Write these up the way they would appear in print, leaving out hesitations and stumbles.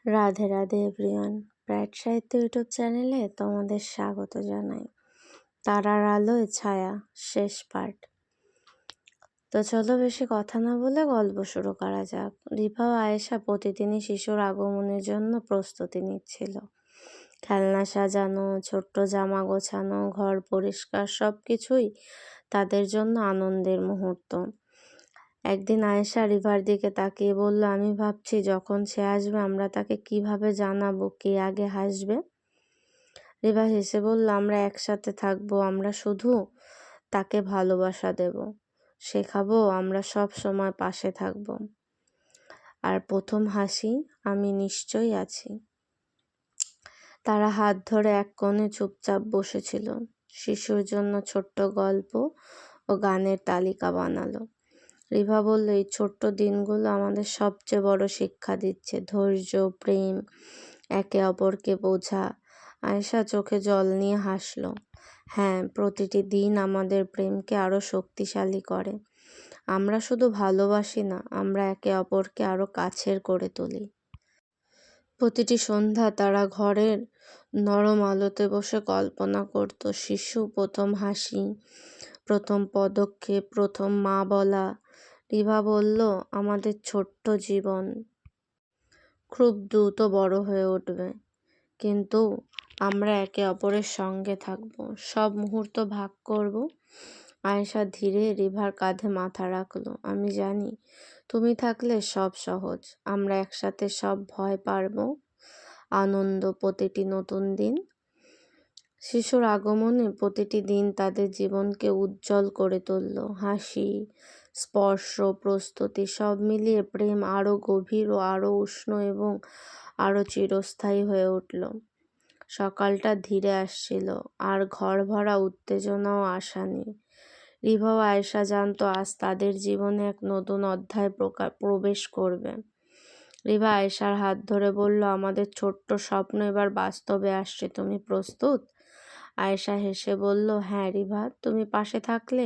Radhe Radhe everyone, bright সাহিত্য YouTube চ্যানেলে তোমাদের স্বাগত জানাই। তারার আলোয় ছায়া শেষ পার্ট। তো চলো বেশি কথা না বলে গল্প শুরু করা যাক। রিভা ও আয়েশা প্রতিদিনই শিশুর আগমনের জন্য প্রস্তুতি নিচ্ছিল। খেলনা সাজানো, ছোট্ট জামা গোছানো, ঘর পরিষ্কার, সব কিছুই তাদের জন্য আনন্দের মুহূর্ত। একদিন আয়েশা রিভার দিকে তাকিয়ে বলল, আমি ভাবছি যখন সে আসবে আমরা তাকে কিভাবে জানাবো কে আগে হাসবে। রিভা হেসে বলল, আমরা একসাথে থাকবো, আমরা শুধু তাকে ভালোবাসা দেব, শেখাবো আমরা সব সময় পাশে থাকব। আর প্রথম হাসি আমি নিশ্চয়ই আছি। তারা হাত ধরে এক কোণে চুপচাপ বসেছিল। শিশুর জন্য ছোট্ট গল্প ও গানের তালিকা বানালো। রিভা বলল, এই ছোট্ট দিনগুলো আমাদের সবচেয়ে বড় শিক্ষা দিচ্ছে, ধৈর্য, প্রেম, একে অপরকে বোঝা। আয়েশা চোখে জল নিয়ে হাসল। হ্যাঁ, প্রতিটি দিন আমাদের প্রেমকে আরো শক্তিশালী করে। আমরা শুধু ভালোবাসি না, আমরা একে অপরকে আরো কাছের করে তুলি। প্রতিটি সন্ধ্যা তারা ঘরের নরম আলোতে বসে কল্পনা করত, শিশু প্রথম হাসি, প্রথম পদক্ষেপ, প্রথম মা বলা। রিভা বলল, আমাদের ছোট্ট জীবন খুব দ্রুত বড় হয়ে উঠবে, কিন্তু আমরা একে অপরের সঙ্গে থাকব, সব মুহূর্ত ভাগ করব। আয়েশা ধীরে রিভার কাঁধে মাথা রাখলো। আমি জানি তুমি থাকলে সব সহজ, আমরা একসাথে সব ভয় পারবো। আনন্দ, প্রতিটি নতুন দিন। শিশুর আগমনে প্রতিটি দিন তাদের জীবনকে উজ্জ্বল করে তুলল। হাসি, স্পর্শ, প্রস্তুতি, সব মিলিয়ে প্রেম আরো গভীর ও আরো উষ্ণ এবং আরো চিরস্থায়ী হয়ে উঠল। সকালটা ধীরে আসছিল, আর ঘর ভরা উত্তেজনা ও আশা নিয়ে। রিভা ও আয়েশা জানতো আজ তাদের জীবনে এক নতুন অধ্যায় প্রবেশ করবে। রিভা আয়েশার হাত ধরে বলল, আমাদের ছোট্ট স্বপ্ন এবার বাস্তবে আসছে, তুমি প্রস্তুত? আয়েশা হেসে বলল, হ্যাঁ রিভা, তুমি পাশে থাকলে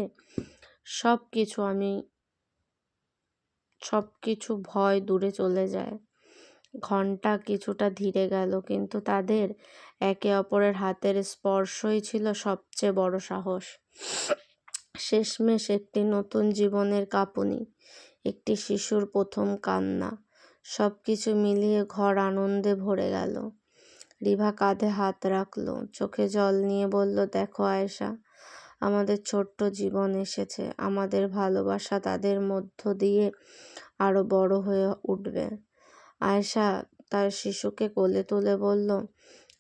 সবকিছু ভয় দূরে চলে যায়। ঘন্টা কিছুটা ধীরে গেল, কিন্তু তাদের একে অপরের হাতের স্পর্শই ছিল সবচেয়ে বড় সাহস। শেষমেশ একটি নতুন জীবনের কাঁপুনি, একটি শিশুর প্রথম কান্না, সবকিছু মিলিয়ে ঘর আনন্দে ভরে গেল। রিভা কাঁধে হাত রাখলো, চোখে জল নিয়ে বলল, দেখো আয়েশা, আমাদের ছোট্ট জীবন এসেছে, আমাদের ভালোবাসা তাদের মধ্য দিয়ে আরো বড় হয়ে উঠবে। আয়েশা তার শিশুকে কোলে তুলে বলল,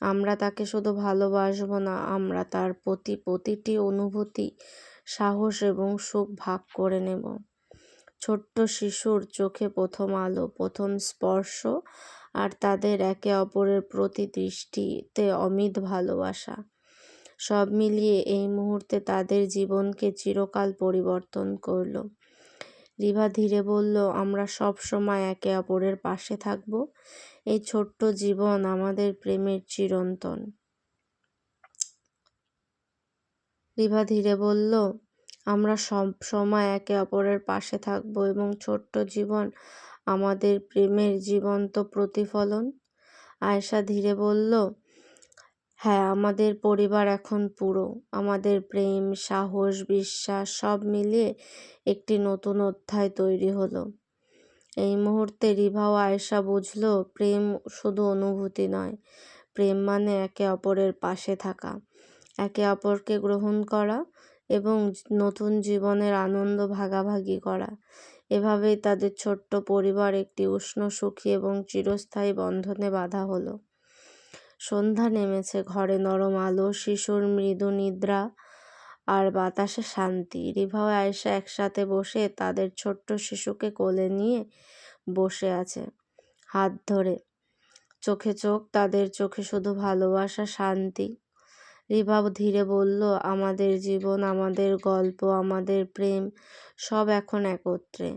আমরা তাকে শুধু ভালোবাসবো না, আমরা তার প্রতি প্রতিটি অনুভূতি, সাহস এবং সুখ ভাগ করে নেব। ছোট্ট শিশুর চোখে প্রথম আলো, প্রথম স্পর্শ, আর তাদের একে অপরের প্রতি দৃষ্টিতে অমিত ভালোবাসা, সব মিলিয়ে এই মুহূর্তে তাদের জীবনকে চিরকাল পরিবর্তন করলো। রিভা ধীরে বলল, আমরা সব সময় একে অপরের পাশে থাকব, এই ছোট্ট জীবন আমাদের প্রেমের চিরন্তন। রিভা ধীরে বলল, আমরা সব সময় একে অপরের পাশে থাকব এবং ছোট্ট জীবন আমাদের প্রেমের জীবন্ত প্রতিফলন। আয়েশা ধীরে বলল, হ্যাঁ, আমাদের পরিবার এখন পুরো, আমাদের প্রেম, সাহস, বিশ্বাস, সব মিলিয়ে একটি নতুন অধ্যায় তৈরি হলো। এই মুহূর্তে রিভা ও আয়েশা বুঝলো, প্রেম শুধু অনুভূতি নয়, প্রেম মানে একে অপরের পাশে থাকা, একে অপরকে গ্রহণ করা এবং নতুন জীবনের আনন্দ ভাগাভাগি করা। এভাবেই তাদের ছোট্ট পরিবার একটি উষ্ণ, সুখী এবং চিরস্থায়ী বন্ধনে বাঁধা হলো। সন্ধ্যা নেমেছে, ঘরে নরম আলো, শিশুর মৃদু নিদ্রা আর বাতাসে শান্তি। রিভা ও আয়েশা একসাথে বসে তাদের ছোট্ট শিশুকে কোলে নিয়ে বসে আছে, হাত ধরে, চোখে চোখ, তাদের চোখে শুধু ভালোবাসা, শান্তি। রিভা ধীরে বলল, আমাদের জীবন, আমাদের গল্প, আমাদের প্রেম, সব এখন একত্রে,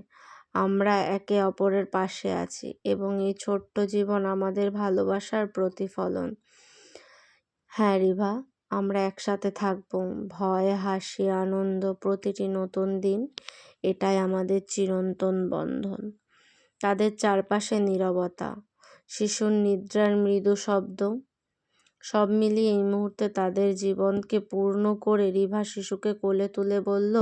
আমরা একে অপরের পাশে আছি এবং এই ছোট্ট জীবন আমাদের ভালোবাসার প্রতিফলন। হ্যাঁ রিভা, আমরা একসাথে থাকবো, ভয়, হাসি, আনন্দ, প্রতিটি নতুন দিন, এটাই আমাদের চিরন্তন বন্ধন। তাদের চারপাশে নীরবতা, শিশুর নিদ্রার মৃদু শব্দ, সব মিলিয়ে এই মুহূর্তে তাদের জীবনকে পূর্ণ করে রিভা শিশুকে কোলে তুলে বলল,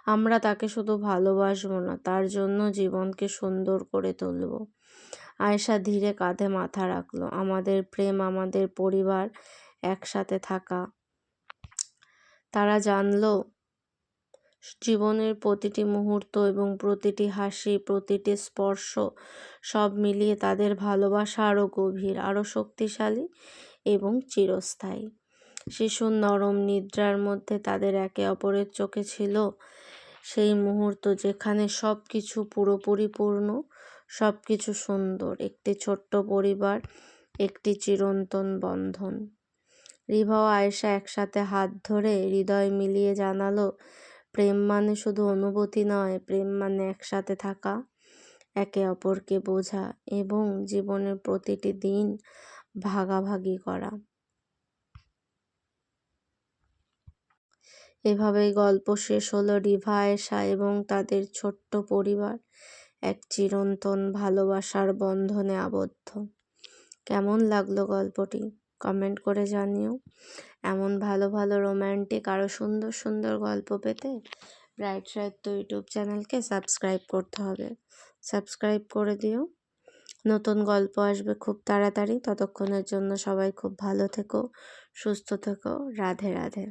আমরা তাকে শুধু ভালোবাসবো না, তার জন্য জীবনকে সুন্দর করে তুলব। আয়েশা ধীরে কাঁধে মাথা রাখলো। আমাদের প্রেম, আমাদের পরিবার, একসাথে থাকা। তারা জানলো জীবনের প্রতিটি মুহূর্ত এবং প্রতিটি হাসি, প্রতিটি স্পর্শ, সব মিলিয়ে তাদের ভালোবাসা আরও গভীর, আরও শক্তিশালী এবং চিরস্থায়ী। শিশুর নরম নিদ্রার মধ্যে তাদের একে অপরের চোখে ছিল সেই মুহূর্ত যেখানে সব কিছু পুরোপুরি পূর্ণ, সব কিছু সুন্দর। একটি ছোট্ট পরিবার, একটি চিরন্তন বন্ধন। রিভা ও আয়েশা একসাথে হাত ধরে হৃদয় মিলিয়ে জানালো, প্রেম মানে শুধু অনুভূতি নয়, প্রেম মানে একসাথে থাকা, একে অপরকে বোঝা এবং জীবনের প্রতিটি দিন ভাগাভাগি করা। এভাবেই গল্প শেষ হলো রিভা, আয়েশা এবং তাদের ছোট্ট পরিবার এক চিরন্তন ভালোবাসার বন্ধনে আবদ্ধ। কেমন লাগলো গল্পটি? কমেন্ট করে জানিও। এমন ভালো ভালো রোম্যান্টিক আরও সুন্দর সুন্দর গল্প পেতে ব্রাইট সাহিত্য ইউটিউব চ্যানেলকে সাবস্ক্রাইব করতে হবে। সাবস্ক্রাইব করে দিও। নতুন গল্প আসবে খুব তাড়াতাড়ি। ততক্ষণের জন্য সবাই খুব ভালো থেকো, সুস্থ থেকো। রাধে রাধে।